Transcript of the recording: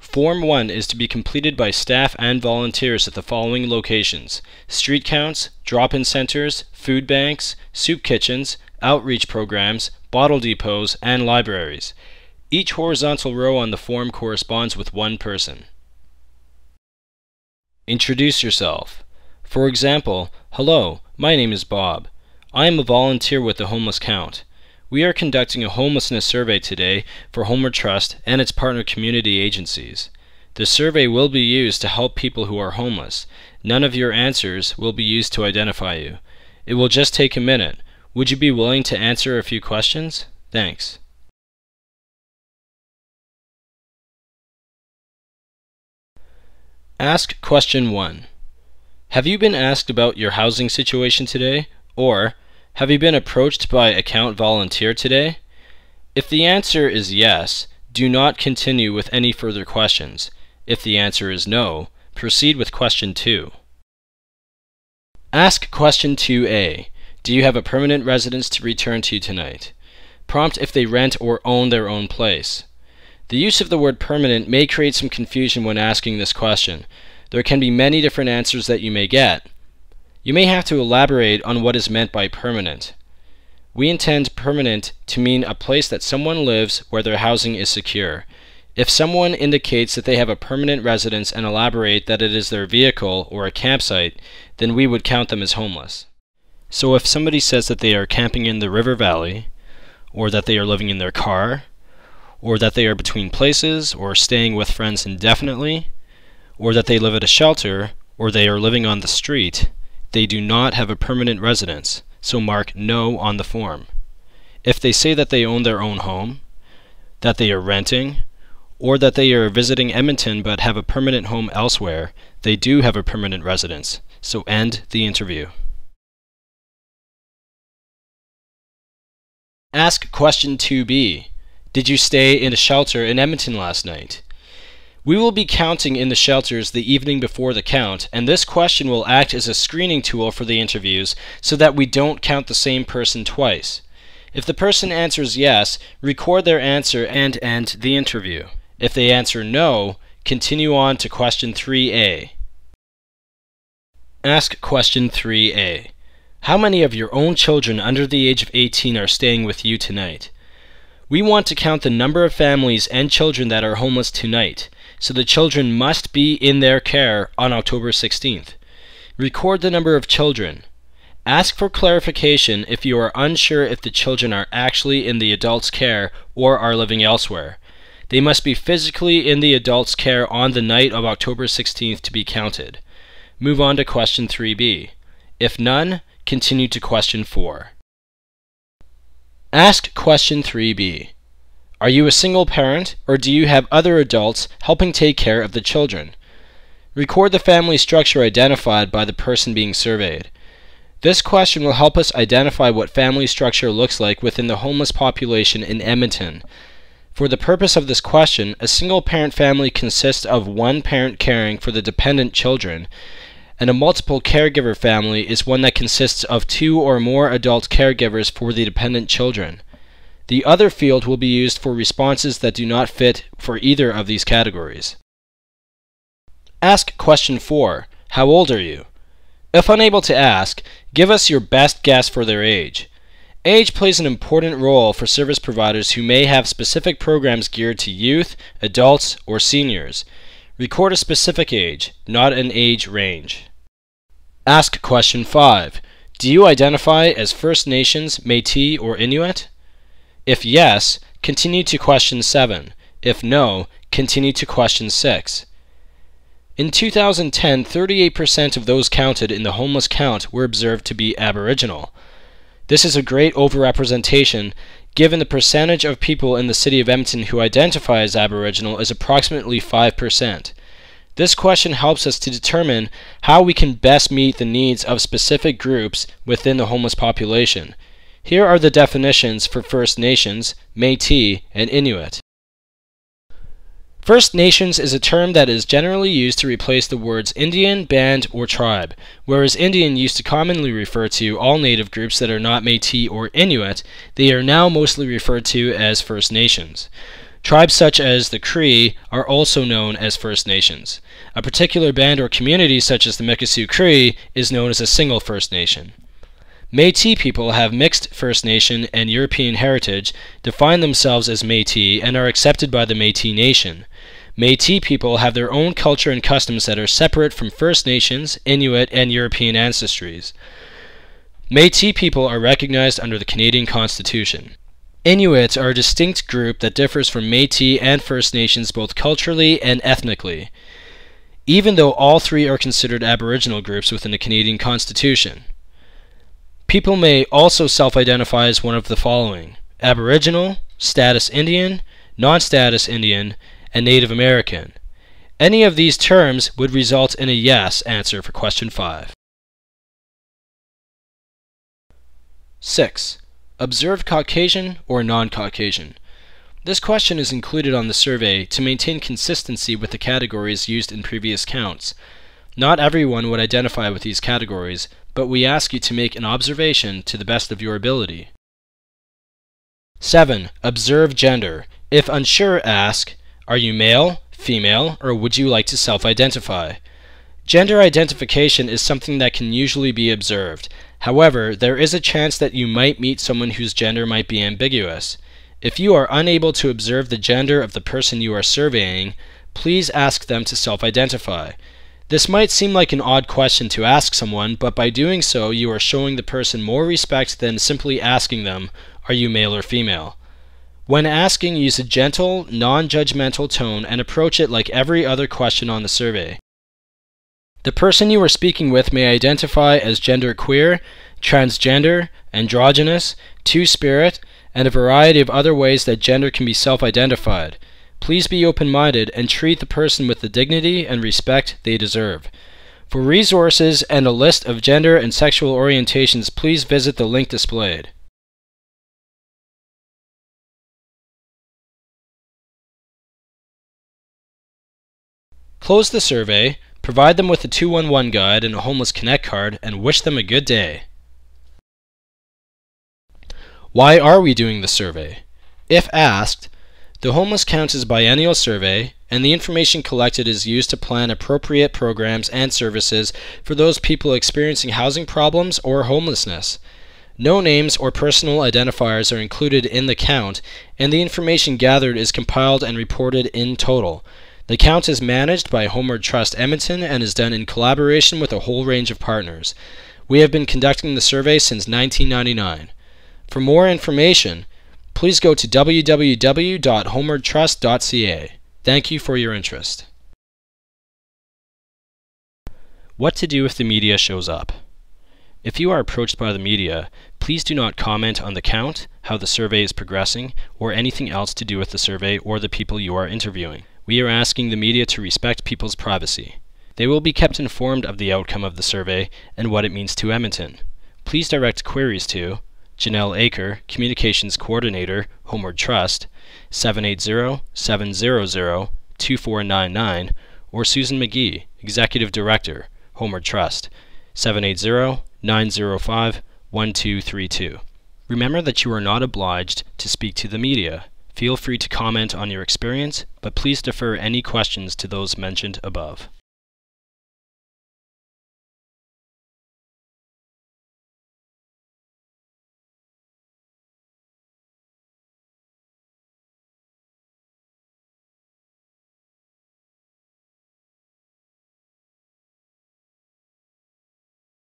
Form 1 is to be completed by staff and volunteers at the following locations: street counts, drop-in centers, food banks, soup kitchens, outreach programs, bottle depots, and libraries. Each horizontal row on the form corresponds with one person. Introduce yourself. For example, hello, my name is Bob. I am a volunteer with the Homeless Count. We are conducting a homelessness survey today for Homeward Trust and its partner community agencies. The survey will be used to help people who are homeless. None of your answers will be used to identify you. It will just take a minute. Would you be willing to answer a few questions? Thanks. Ask question 1. Have you been asked about your housing situation today? Or, have you been approached by a count volunteer today? If the answer is yes, do not continue with any further questions. If the answer is no, proceed with question 2. Ask question 2A. Do you have a permanent residence to return to tonight? Prompt if they rent or own their own place. The use of the word permanent may create some confusion when asking this question. There can be many different answers that you may get. You may have to elaborate on what is meant by permanent. We intend permanent to mean a place that someone lives where their housing is secure. If someone indicates that they have a permanent residence and elaborate that it is their vehicle or a campsite, then we would count them as homeless. So if somebody says that they are camping in the river valley, or that they are living in their car, or that they are between places, or staying with friends indefinitely, or that they live at a shelter, or they are living on the street, they do not have a permanent residence, so mark no on the form. If they say that they own their own home, that they are renting, or that they are visiting Edmonton but have a permanent home elsewhere, they do have a permanent residence, so end the interview. Ask question 2B. Did you stay in a shelter in Edmonton last night? We will be counting in the shelters the evening before the count, and this question will act as a screening tool for the interviews so that we don't count the same person twice. If the person answers yes, record their answer and end the interview. If they answer no, continue on to question 3A. Ask question 3A. How many of your own children under the age of 18 are staying with you tonight? We want to count the number of families and children that are homeless tonight, so the children must be in their care on October 16th. Record the number of children. Ask for clarification if you are unsure if the children are actually in the adult's care or are living elsewhere. They must be physically in the adult's care on the night of October 16th to be counted. Move on to question 3B. If none, continue to question 4. Ask question 3B. Are you a single parent, or do you have other adults helping take care of the children? Record the family structure identified by the person being surveyed. This question will help us identify what family structure looks like within the homeless population in Edmonton. For the purpose of this question, a single-parent family consists of one parent caring for the dependent children, and a multiple caregiver family is one that consists of 2 or more adult caregivers for the dependent children. The other field will be used for responses that do not fit for either of these categories. Ask question 4. How old are you? If unable to ask, give us your best guess for their age. Age plays an important role for service providers who may have specific programs geared to youth, adults, or seniors. Record a specific age, not an age range. Ask question 5. Do you identify as First Nations, Métis, or Inuit? If yes, continue to question 7. If no, continue to question 6. In 2010, 38% of those counted in the homeless count were observed to be Aboriginal. This is a great overrepresentation, given the percentage of people in the city of Edmonton who identify as Aboriginal is approximately 5%. This question helps us to determine how we can best meet the needs of specific groups within the homeless population. Here are the definitions for First Nations, Métis, and Inuit. First Nations is a term that is generally used to replace the words Indian, band, or tribe, whereas Indian used to commonly refer to all native groups that are not Métis or Inuit. They are now mostly referred to as First Nations. Tribes such as the Cree are also known as First Nations. A particular band or community such as the Mikisew Cree is known as a single First Nation. Métis people have mixed First Nation and European heritage, define themselves as Métis, and are accepted by the Métis Nation. Métis people have their own culture and customs that are separate from First Nations, Inuit, and European ancestries. Métis people are recognized under the Canadian Constitution. Inuits are a distinct group that differs from Métis and First Nations both culturally and ethnically, even though all three are considered Aboriginal groups within the Canadian Constitution. People may also self-identify as one of the following: Aboriginal, Status Indian, Non-Status Indian, and Native American. Any of these terms would result in a yes answer for question 5. 6. Observed Caucasian or non-Caucasian? This question is included on the survey to maintain consistency with the categories used in previous counts. Not everyone would identify with these categories, but we ask you to make an observation to the best of your ability. 7. Observe gender. If unsure, ask, are you male, female, or would you like to self-identify? Gender identification is something that can usually be observed. However, there is a chance that you might meet someone whose gender might be ambiguous. If you are unable to observe the gender of the person you are surveying, please ask them to self-identify. This might seem like an odd question to ask someone, but by doing so, you are showing the person more respect than simply asking them, are you male or female? When asking, use a gentle, non-judgmental tone and approach it like every other question on the survey. The person you are speaking with may identify as genderqueer, transgender, androgynous, two-spirit, and a variety of other ways that gender can be self-identified. Please be open-minded and treat the person with the dignity and respect they deserve. For resources and a list of gender and sexual orientations, please visit the link displayed. Close the survey, provide them with a 211 guide and a Homeless Connect card, and wish them a good day. Why are we doing the survey? If asked, the homeless count is a biennial survey, and the information collected is used to plan appropriate programs and services for those people experiencing housing problems or homelessness. No names or personal identifiers are included in the count, and the information gathered is compiled and reported in total. The count is managed by Homeward Trust Edmonton and is done in collaboration with a whole range of partners. We have been conducting the survey since 1999. For more information, please go to www.homewardtrust.ca. Thank you for your interest. What to do if the media shows up? If you are approached by the media, please do not comment on the count, how the survey is progressing, or anything else to do with the survey or the people you are interviewing. We are asking the media to respect people's privacy. They will be kept informed of the outcome of the survey and what it means to Edmonton. Please direct queries to Janelle Aker, Communications Coordinator, Homeward Trust, 780-700-2499, or Susan McGee, Executive Director, Homeward Trust, 780-905-1232. Remember that you are not obliged to speak to the media. Feel free to comment on your experience, but please defer any questions to those mentioned above.